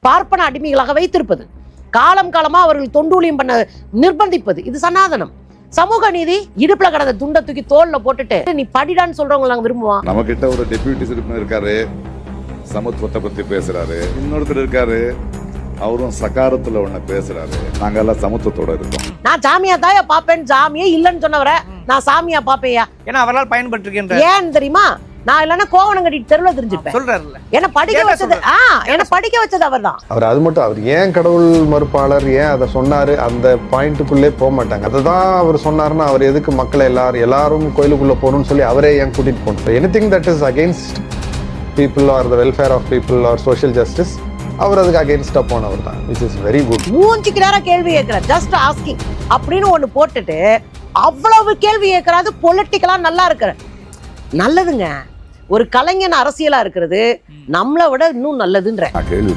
பார்ப்பன அடிமைகளாக வைத்திருப்பது, காலம் காலமா அவர்கள் தொண்டூழியம் பண்ண நிர்பந்திப்பது, இது சனாதனம். சமூக நீதி இடுப்புல கடந்த துண்டை தூக்கி தோல்ல போட்டுட்டு நீ படிடான்னு சொல்றவங்க நாங்க விரும்புவோம். நம்ம கிட்ட ஒரு டெபியூட்டி சிறுப்பினர் இருக்காரு, சமத்துவத்தை பத்தி பேசுறாரு. இன்னொருத்தர் இருக்காரு, அவரும் சகாரத்துல ஒண்ணு பேசுறாரு. நாங்க எல்லாம் சமத்துவத்தோட இருக்கோம். நான் சாமியா தாயா பாப்பேன், சாமியே இல்லைன்னு சொன்னவரை நான் சாமியா பாப்பேயா? ஏன்னா அவரால் பயன்பட்டு ஏன் தெரியுமா? நான் இல்லைன்னா கோவணம் கட்டிட்டு தெருவில் தெரிஞ்சுப்பேன் சொல்றாருல்ல. என்ன படிக்க வச்சது என்ன படிக்க வச்சது அவர் தான். அவர் அது மட்டும் அவர் ஏன் கடவுள் மறுப்பாளர் ஏன் அதை சொன்னாரு அந்த பாயிண்ட்டுக்குள்ளே போக மாட்டாங்க. அதுதான் அவர் சொன்னாருன்னா அவர் எதுக்கு மக்களை எல்லாரும் கோயிலுக்குள்ள போகணும்னு சொல்லி அவரே ஏன் கூட்டிட்டு போகணும்? Anything that is against people or the welfare of people or social justice, அவர் அதுக்கு அகெயின்ஸ்டா போனவர் தான். Which is very good. மூஞ்சிக்கு நேரம் கேள்வி கேட்கிறார், ஜஸ்ட் ஆஸ்கிங் அப்படின்னு ஒண்ணு போட்டுட்டு அவ்வளவு கேள்வி கேட்கறாது. பொலிட்டிக்கலா நல்லா இருக்கிற நல்லதுங்க. ஒரு கலைஞன் அரசியலா இருக்கிறது நம்மளை விட இன்னும் நல்லதுன்ற நான் கேள்வி